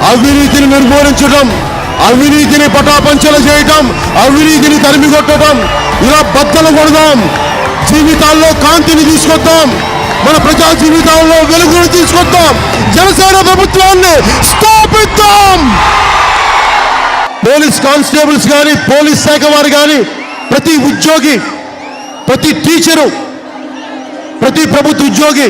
అవినీతిని నిర్మూలించడం, అవినీతిని పటాపంచలు చేయటం, అవినీతిని తరిమికొట్టడం, ఇలా బద్దలు కొడదాం. జీవితాల్లో కాంతిని తీసుకొద్దాం, మన ప్రజా జీవితాల్లో వెలుగును తీసుకొద్దాం. జనసేన ప్రభుత్వాన్ని స్థాపిద్దాం. పోలీస్ కానిస్టేబుల్స్ కానీ, పోలీస్ శాఖ వారు కానీ, ప్రతి ఉద్యోగి, ప్రతి టీచరు, ప్రతి ప్రభుత్వ ఉద్యోగి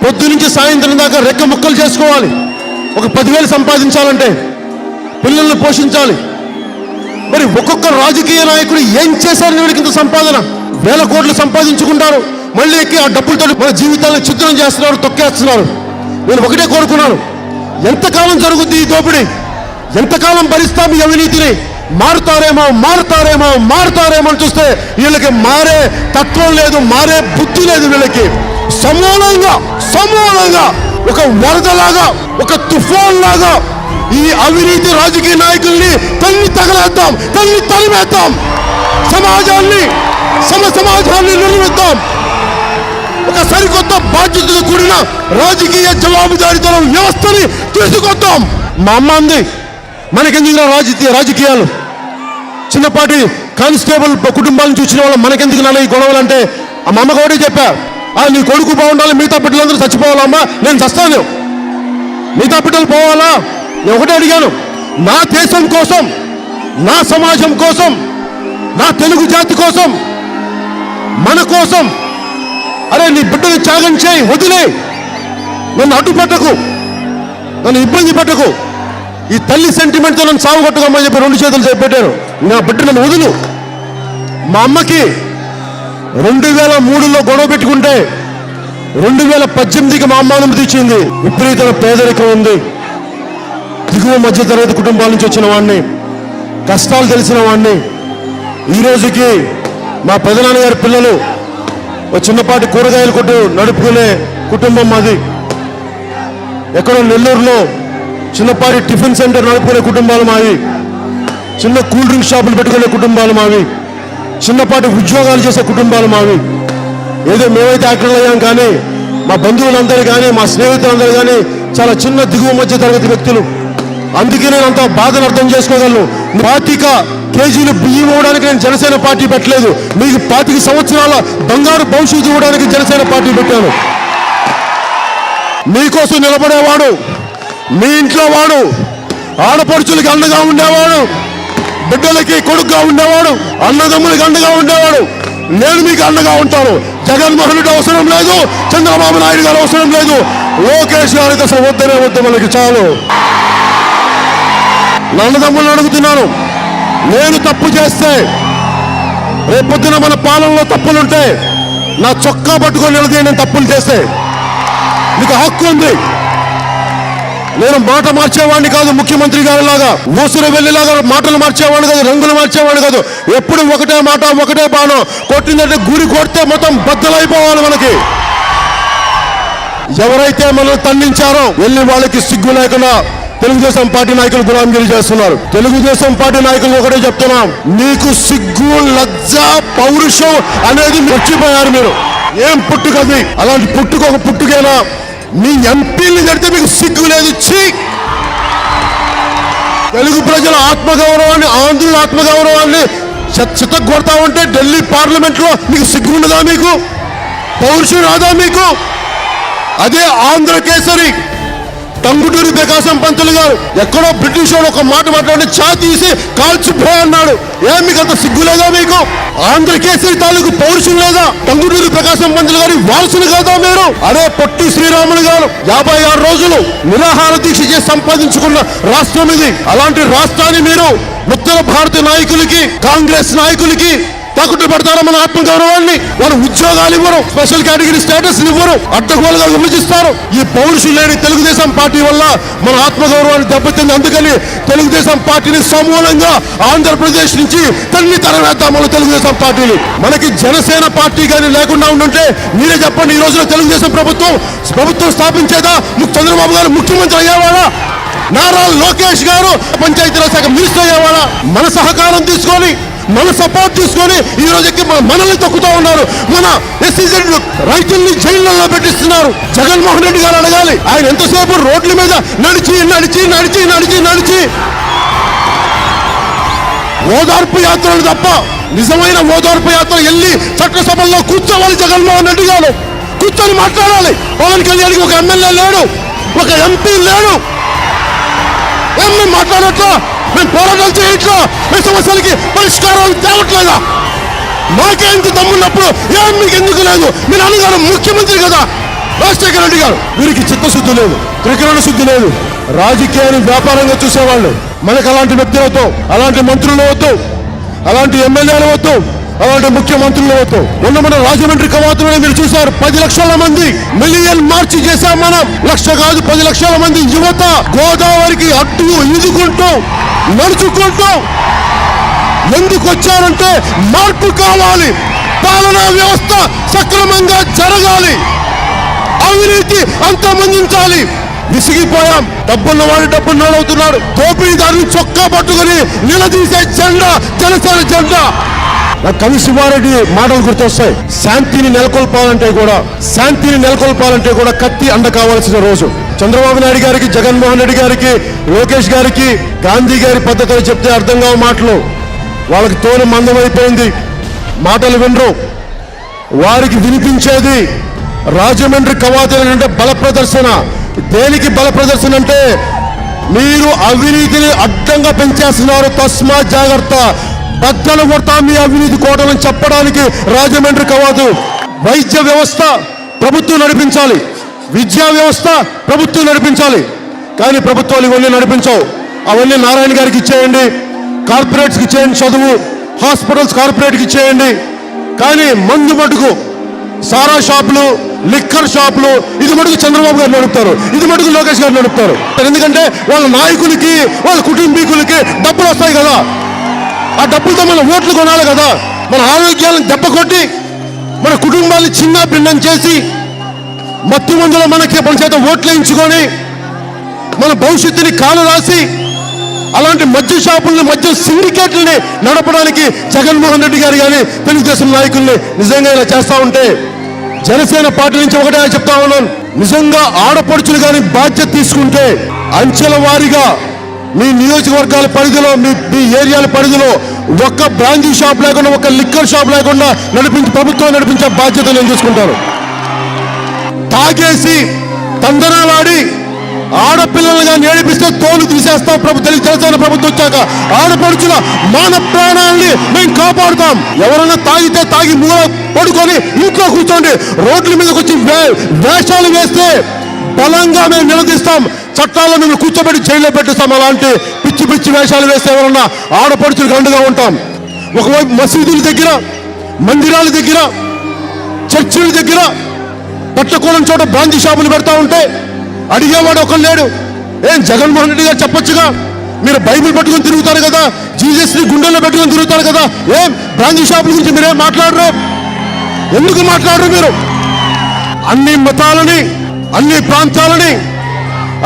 పొద్దు నుంచి సాయంత్రం దాకా రెక్క ముక్కలు చేసుకోవాలి. ఒక 10,000 సంపాదించాలంటే పిల్లల్ని పోషించాలి. మరి ఒక్కొక్క రాజకీయ నాయకుడు ఏం చేశారు? వీళ్ళకి ఇంత సంపాదన, వేల కోట్లు సంపాదించుకుంటారు, మళ్ళీ ఎక్కి ఆ డబ్బులతో మన జీవితాలను చిత్రం చేస్తున్నారు, తొక్కేస్తున్నారు. నేను ఒకటే కోరుకున్నాను, ఎంతకాలం జరుగుద్ది ఈ దోపిడీ? ఎంతకాలం భరిస్తాం ఈ అవినీతిని? మారుతారేమో మారుతారేమో మారుతారేమో అని చూస్తే వీళ్ళకి మారే తత్వం లేదు, మారే బుద్ధి లేదు. వీళ్ళకి సమూలంగా ఒక వరదలాగా, ఒక తుఫాన్ లాగా ఈ అవినీతి రాజకీయ నాయకుల్ని తన్ని తగలేద్దాం, తన్ని తరిమేద్దాం. సమాజాన్ని నిర్మిద్దాం. ఒక సరికొత్త బాధ్యతతో కూడిన రాజకీయ జవాబుదారీతనం వ్యవస్థని తీసుకొద్దాం. మా అమ్మ అంది, మనకెందుకు రాజకీయాలు? చిన్నపాటి కానిస్టేబుల్ కుటుంబాల నుంచి వచ్చిన వాళ్ళు మనకెందుకు నాన్న ఈ గొడవలు అంటే, ఆ మా అమ్మ కూడా చెప్పా, నీ కొడుకు బాగుండాలి, మిగతా బిడ్డలందరూ చచ్చిపోవాలమ్మా. నేను చస్తాను, మిగతా బిడ్డలు పోవాలా? నేను ఒకటే అడిగాను, నా దేశం కోసం, నా సమాజం కోసం, నా తెలుగు జాతి కోసం, మన కోసం, అరే నీ బిడ్డని త్యాగం చేయి, వదిలే, నన్ను అడ్డు పెట్టకు, నన్ను ఇబ్బంది పెట్టకు. ఈ తల్లి సెంటిమెంట్తో నన్ను సాగు కొట్టుకోమని చెప్పి 2 చేతులు పెట్టాను. నా బిడ్డ నన్ను వదులు. మా అమ్మకి 2003లో గొడవ పెట్టుకుంటే 2018కి మా అమ్మ అనుమతి ఇచ్చింది. విపరీతమైన పేదరికం ఉంది. దిగువ మధ్యతరగతి కుటుంబాల నుంచి వచ్చిన వాడిని, కష్టాలు తెలిసిన వాడిని. ఈ రోజుకి మా పెదనాన్నగారి పిల్లలు ఒక చిన్నపాటి కూరగాయల కొట్టు నడుపుకునే కుటుంబం మాది. ఎక్కడో నెల్లూరులో చిన్నపాటి టిఫిన్ సెంటర్ నడుపుకునే కుటుంబాలు మావి. చిన్న కూల్ డ్రింక్ షాపులు పెట్టుకునే కుటుంబాలు మావి. చిన్నపాటి ఉద్యోగాలు చేసే కుటుంబాలు మావి. ఏదో మేమైతే యాక్టర్లు అయ్యాం కానీ మా బంధువులందరూ కానీ, మా స్నేహితులందరూ కానీ చాలా చిన్న దిగువ మధ్య తరగతి వ్యక్తులు. అందుకే నేను అంత బాధను అర్థం చేసుకోగలను. 25 కేజీలు బియ్యం ఇవ్వడానికి నేను జనసేన పార్టీ పెట్టలేదు. మీకు 25 సంవత్సరాల బంగారు భవిష్యత్తు ఇవ్వడానికి జనసేన పార్టీ పెట్టాను. మీకోసం నిలబడేవాడు, మీ ఇంట్లో వాడు, ఆడపడుచులకి అండగా ఉండేవాడు, బిడ్డలకి కొడుకుగా ఉండేవాడు, అన్నదమ్ములకి అండగా ఉండేవాడు. నేను మీకు అండగా ఉంటాను. జగన్మోహన్ రెడ్డి అవసరం లేదు, చంద్రబాబు నాయుడు గారు అవసరం లేదు, లోకేష్ గారికి అసలు వద్దనే వద్దు, మనకి చాలు. నా అన్నదమ్ములను అడుగుతున్నాను, నేను తప్పు చేస్తే, రేపొద్దున మన పాలనలో తప్పులుంటే నా చొక్కా పట్టుకొని నిలదీ. నేను తప్పులు చేస్తే మీకు హక్కు ఉంది. నేను మాట మార్చేవాడిని కాదు, ముఖ్యమంత్రి గారి లాగా ఊసురు వెళ్ళేలాగా మాటలు మార్చేవాడిని కాదు, రంగులు మార్చేవాడిని కాదు. ఎప్పుడు ఒకటే మాట, ఒకటే బాణం. కొట్టిందంటే గురి కొడితే మొత్తం బద్దలైపోవాలి. మనకి ఎవరైతే మనల్ని తన్నించారో వెళ్ళి వాళ్ళకి సిగ్గు లేకుండా తెలుగుదేశం పార్టీ నాయకులు గులాంగిరి చేస్తున్నారు. తెలుగుదేశం పార్టీ నాయకులు ఒకటే చెప్తున్నాం, మీకు సిగ్గు, లజ్జ, పౌరుషం అనేది మర్చిపోయారు మీరు. ఏం పుట్టుకది? అలాంటి ఒక పుట్టుకేనా? మీ ఎంపీని కడితే మీకు సిగ్గు లేదు. తెలుగు ప్రజల ఆత్మగౌరవాన్ని, ఆంధ్రుల ఆత్మగౌరవాన్ని చిత్తగొడతా ఉంటే ఢిల్లీ పార్లమెంట్ లో మీకు సిగ్గు ఉండదా? మీకు పౌరుషం రాదా మీకు? అదే ఆంధ్ర కేసరి టంగుటూరి ప్రకాశం పంతులు గారు ఎక్కడో బ్రిటిష్ వాడు ఒక మాట మాట్లాడి చా తీసి కాల్చిపో అన్నాడు. ఏం మీకు అంత సిగ్గు లేదా? మీకు ఆంధ్ర కేసరి తాలూకు పౌరుషం లేదా? టంగుటూరి ప్రకాశం పంతులు గారి వారసులు కాదా మీరు? అదే పొట్టి శ్రీరాములు గారు 56 రోజులు నిరాహార దీక్ష చేసి సంపాదించుకున్న రాష్ట్రం ఇది. అలాంటి రాష్ట్రాన్ని మీరు ఉత్తర భారత నాయకులకి, కాంగ్రెస్ నాయకులకి తాకట్టు పెడతారా? మన ఆత్మగౌరవాన్ని. వారు ఉద్యోగాలు ఇవ్వరు, స్పెషల్ కేటగిరీ స్టేటస్ ఇవ్వరు, అడ్డగోలుగా విభజిస్తారు. ఈ పౌరుషం లేని తెలుగుదేశం పార్టీ వల్ల మన ఆత్మగౌరవాన్ని దెబ్బతింది. అందుకని తెలుగుదేశం పార్టీని సమూలంగా ఆంధ్రప్రదేశ్ నుంచి తరిమేద్దాం. మన తెలుగుదేశం పార్టీని. మనకి జనసేన పార్టీ కానీ లేకుండా ఉండుంటే మీరే చెప్పండి, ఈ రోజున తెలుగుదేశం ప్రభుత్వం స్థాపించేదా? చంద్రబాబు గారు ముఖ్యమంత్రి అయ్యేవాడా? నారా లోకేష్ గారు పంచాయతీరాజ్ శాఖ మినిస్టర్ అయ్యేవాడా? మన సహకారం తీసుకొని మన సపోర్ట్ తీసుకొని ఈ రోజుకి మనల్ని తొక్కుతూ ఉన్నారు. మన ఎస్సీజెడ్ రైతుల్ని జైళ్లలో పెట్టిస్తున్నారు. జగన్మోహన్ రెడ్డి గారు అడగాలి, ఆయన ఎంతసేపు రోడ్ల మీద నడిచి నడిచి నడిచి నడిచి నడిచి ఓదార్పు యాత్రలు తప్ప నిజమైన ఓదార్పు యాత్ర వెళ్ళి చట్టసభల్లో కూర్చోవాలి. జగన్మోహన్ రెడ్డి గారు కూర్చొని మాట్లాడాలి. పవన్ కళ్యాణ్కి ఒక ఎమ్మెల్యే లేడు, ఒక ఎంపీ లేడు. ఏం మేము మాట్లాడట్లా, మేము పోరాటాలు చేయట్లా, మీ సమస్యలకి పరిష్కారాలు తేవట్లేదా? మాకే ఇంత దమ్మున్నప్పుడు ఏం మీకు ఎందుకు లేదు? మీ నాన్నగారు ముఖ్యమంత్రి కదా రాజశేఖర రెడ్డి గారు. వీరికి చిత్తశుద్ధి లేదు, త్రికరణ శుద్ధి లేదు. రాజకీయాన్ని వ్యాపారంగా చూసేవాళ్ళు. మనకు అలాంటి వ్యక్తులతో, అలాంటి మంత్రులు వద్దు, అలాంటి ఎమ్మెల్యేలు వద్దు, అలాంటి ముఖ్యమంత్రులు వద్దు. మొన్న మన రాజమండ్రి కవాతులను మీరు చూశారు. 10 లక్షల మంది మిలియన్ మార్చి చేశాం మనం. 1 లక్ష కాదు, 10 లక్షల మంది యువత గోదావరికి అడ్డు ఈదుకుంటూ నడుచుకుంటూ ఎందుకు వచ్చారంటే మార్పు కావాలి, పాలనా వ్యవస్థ సక్రమంగా జరగాలి, అవినీతి అంతమందించాలి. విసిగిపోయాం. డబ్బున్న వాడు డబ్బున్నోడు అవుతున్నాడు. దోపిడీదారుని చొక్కా పట్టుకుని నిలదీసే జెండా జనసేన జెండా. కవి శివారెడ్డి మాటలు గుర్తొస్తాయి. శాంతిని నెలకొల్పాలంటే కూడా కత్తి అండ కావాల్సిన రోజు. చంద్రబాబు నాయుడు గారికి, జగన్మోహన్ రెడ్డి గారికి, లోకేష్ గారికి గాంధీ గారి పద్ధతులు చెప్తే అర్థం కావు మాటలు. వాళ్ళకి తోలు మందమైపోయింది, మాటలు వినరు. వారికి వినిపించేది రాజమండ్రి కవాతులు అంటే బల ప్రదర్శన. దేనికి బల ప్రదర్శన అంటే మీరు అవినీతిని అడ్డంగా పెంచేస్తున్నారు, తస్మా జాగ్రత్త, బద్దలు కొడతా మీ అవినీతి కోటలను చెప్పడానికి రాజమండ్రి కవాతు. వైద్య వ్యవస్థ ప్రభుత్వం నడిపించాలి, విద్యా వ్యవస్థ ప్రభుత్వం నడిపించాలి. కానీ ప్రభుత్వాలు ఇవన్నీ నడిపించవు. అవన్నీ నారాయణ గారికి ఇచ్చేయండి, కార్పొరేట్స్కి ఇచ్చేయండి, చదువు హాస్పిటల్స్ కార్పొరేట్కి ఇచ్చేయండి. కానీ మందు మటుకు సారా షాపులు, లిక్కర్ షాపులు ఇది మటుకు చంద్రబాబు గారు నడుపుతారు, ఇది మటుకు లోకేష్ గారు నడుపుతారు. ఎందుకంటే వాళ్ళ నాయకులకి, వాళ్ళ కుటుంబీకులకి డబ్బులు వస్తాయి కదా. ఆ డబ్బులతో మన ఓట్లు కొనాలి కదా. మన ఆరోగ్యాలను దెబ్బ కొట్టి మన కుటుంబాన్ని చిన్న భిన్నం చేసి మత్తు మందులో మనకి మన చేత ఓట్లు వేయించుకొని మన భవిష్యత్తుని కాలు రాసి అలాంటి మద్య షాపుల్ని, మద్య సిండికేట్లని నడపడానికి జగన్మోహన్ రెడ్డి గారు కానీ తెలుగుదేశం నాయకుల్ని నిజంగా ఇలా చేస్తా ఉంటే జనసేన పార్టీ నుంచి ఒకటే చెప్తా ఉన్నాను, నిజంగా ఆడపడుచులు కానీ బాధ్యత తీసుకుంటే అంచెల వారీగా మీ నియోజకవర్గాల పరిధిలో, మీ ఏరియాల పరిధిలో ఒక్క బ్రాంచీ షాప్ లేకుండా, ఒక్క లిక్కర్ షాప్ లేకుండా ప్రభుత్వం నడిపించే బాధ్యత నేను తీసుకుంటాను. తాగేసి తందనాలాడి ఆడపిల్లలుగా నేడిపిస్తే తోలు తీసేస్తాం. జనసేన ప్రభుత్వం వచ్చాక ఆడపడుచుల మాన ప్రాణాలని మేము కాపాడుతాం. ఎవరైనా తాగితే తాగి మూల పడుకొని ఇంట్లో కూర్చోండి, రోడ్ల మీదకి వచ్చి వేషాలు వేస్తే బలంగా మేము నిలదీస్తాం. చట్టాల్లో మేము కూర్చోబెట్టి జైల్లో పెట్టిస్తాం. అలాంటి పిచ్చి పిచ్చి వేషాలు వేస్తే ఎవరన్నా ఆడపడుచులకు అండగా ఉంటాం. ఒకవైపు మసీదుల దగ్గర, మందిరాల దగ్గర, చర్చిల దగ్గర పట్టకూడని చోట బ్రాంచీ షాపులు పెడతా ఉంటే అడిగేవాడు ఒకరు లేడు. ఏం జగన్మోహన్ రెడ్డి గారు చెప్పొచ్చుగా, మీరు బైబిల్ పట్టుకొని తిరుగుతారు కదా, జీసస్ని గుండెల్లో పెట్టుకొని తిరుగుతారు కదా, ఏం బ్రాంచీ షాపుల గురించి మీరేం మాట్లాడరు? ఎందుకు మాట్లాడరు మీరు? అన్ని మతాలని, అన్ని ప్రాంతాలని,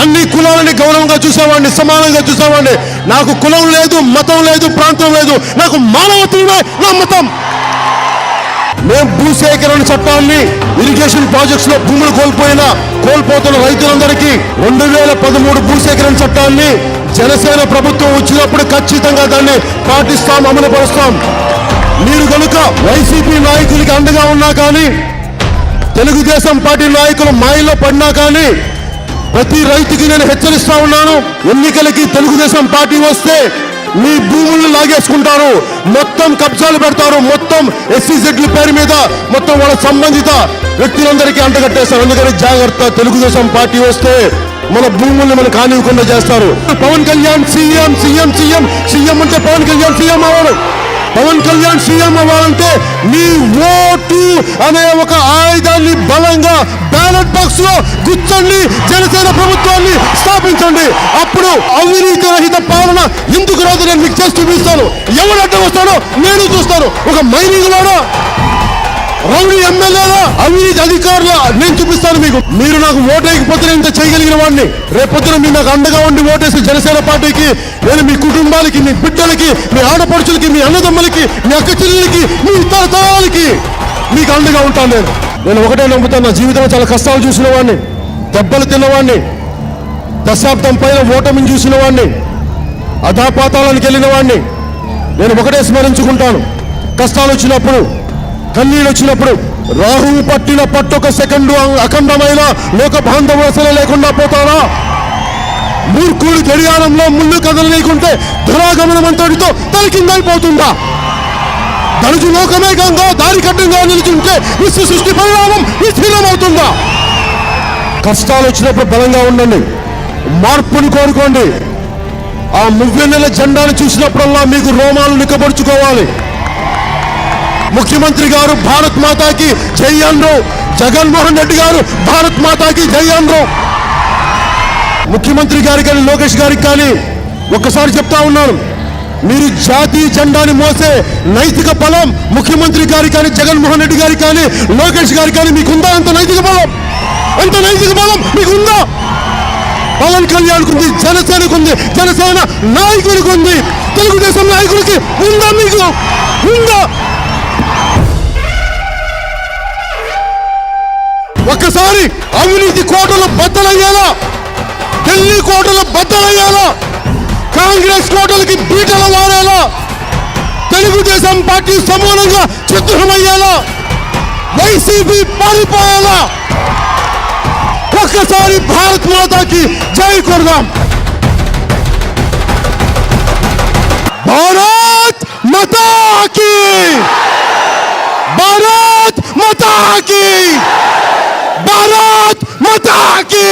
అన్ని కులాలని గౌరవంగా చూసేవాడిని, సమానంగా చూసేవాడిని. నాకు కులం లేదు, మతం లేదు, ప్రాంతం లేదు, నాకు మానవత్వమే నా మతం. మేము భూసేకరణ చట్టాన్ని, ఇరిగేషన్ ప్రాజెక్ట్స్ లో భూములు కోల్పోతున్న రైతులందరికీ 2013 భూసేకరణ చట్టాన్ని జనసేన ప్రభుత్వం వచ్చినప్పుడు ఖచ్చితంగా దాన్ని పాటిస్తాం, అమలుపరుస్తాం. మీరు కనుక వైసీపీ నాయకులకి అండగా ఉన్నా కానీ, తెలుగుదేశం పార్టీ నాయకులు మాయలో పడినా కానీ ప్రతి రైతుకి నేను హెచ్చరిస్తా ఉన్నాను, ఎన్నికలకి తెలుగుదేశం పార్టీ వస్తే మీ భూములను లాగేసుకుంటారు, మొత్తం కబ్జాలు పెడతారు, మొత్తం ఎస్సీజెడ్ల పేరు మీద మొత్తం వాళ్ళ సంబంధిత వ్యక్తులందరికీ అంటగట్టేస్తారు. అందుకని జాగ్రత్త, తెలుగుదేశం పార్టీ వస్తే మన భూముల్ని మనకు కానివ్వకుండా చేస్తారు. Pawan Kalyan CM CM CM CM అంటే పవన్ కళ్యాణ్ సీఎం అవ్వడు. పవన్ కళ్యాణ్ సీఎం అవ్వాలంటే మీ ఓటు అనే ఒక ఆయుధాన్ని బలంగా బ్యాలెట్ బాక్స్ లో గుచ్చండి, జనసేన ప్రభుత్వాన్ని స్థాపించండి. అప్పుడు అవినీతి రహిత పాలన ఎందుకు రాదు నేను మీకు చేసి చూపిస్తాను. ఎవరు అడ్డం వస్తాడో నేను చూస్తాను. ఒక మైనింగ్ లోనో, రౌడీ ఎమ్మెల్యేల అవినీతి అధికారుల నేను చూపిస్తాను మీకు. మీరు నాకు ఓటేయకపోతే నేను ఇంత చేయగలిగిన వాడిని. రేపొద్దున మీరు నాకు అండగా ఉండి ఓటేసి జనసేన పార్టీకి నేను మీ కుటుంబాలకి, మీ బిడ్డలకి, మీ ఆడపడుచులకి, మీ అన్నదమ్ములకి, మీ అక్క చెల్లెలకి, మీ తరతరాలకి మీకు అండగా ఉంటాను. నేను ఒకటే నమ్ముతాను, నా జీవితంలో చాలా కష్టాలు చూసిన వాడిని, దెబ్బలు తిన్నవాడిని, దశాబ్దం పైన ఓటమిని చూసిన వాడిని, అధాపాతాళానికి వెళ్ళిన వాడిని. నేను ఒకటే స్మరించుకుంటాను, కష్టాలు వచ్చినప్పుడు, కన్నీళ్ళు వచ్చినప్పుడు, రాహువు పట్టిన పట్టొక సెకండు అఖండమైన లోక బాంధవసలు లేకుండా పోతాడా? మూర్ఖుడి గడియారంలో ముళ్ళు కదలలేకుంటే ధరాగమనం అంతటితో తలకిందైపోతుందా? ధనుజు లోకమేకంగా దారి కట్టంగా నిలుచుంటే విశ్వ సృష్టి పరిణామం విచ్ఛిన్నమవుతుందా? కష్టాలు వచ్చినప్పుడు బలంగా ఉండండి, మార్పుని కోరుకోండి. ఆ మువ్వెన్నెల జెండాను చూసినప్పుడల్లా మీకు రోమాలు నిక్కబడుచుకోవాలి. ముఖ్యమంత్రి గారు భారత్ మాతాకి జై అన్నారు, జగన్మోహన్ రెడ్డి గారు భారత్ మాతాకి జై అన్నారు. ముఖ్యమంత్రి గారికి కానీ లోకేష్ గారికి కానీ ఒక్కసారి చెప్తా ఉన్నాను, మీరు జాతీయ జెండాని మోసే నైతిక బలం ముఖ్యమంత్రి గారికి కానీ, జగన్మోహన్ రెడ్డి గారికి కానీ, లోకేష్ గారికి కానీ మీకుందా? అంత నైతిక బలం, అంత నైతిక బలం మీకుందా? పవన్ కళ్యాణ్కు ఉంది, జనసేనకు ఉంది, జనసేన నాయకుడికి ఉంది, తెలుగుదేశం నాయకుడికి ఉందా? మీకు ఉందా? ఒక్కసారి అవినీతి కోటలు బద్దలయ్యేలా, ఢిల్లీ కోటలు బద్దలయ్యేలా, కాంగ్రెస్ కోటలకి బీటలు వారేలా, తెలుగుదేశం పార్టీ సమూలంగా చిత్రమయ్యేలా, వైసీపీ పారిపోయేలా ఒక్కసారి భారత్ మాతాకి జై కొడదాం. భారత్ మాతాకి, భారత్ మాతాకి, భారత్ మాతాకి.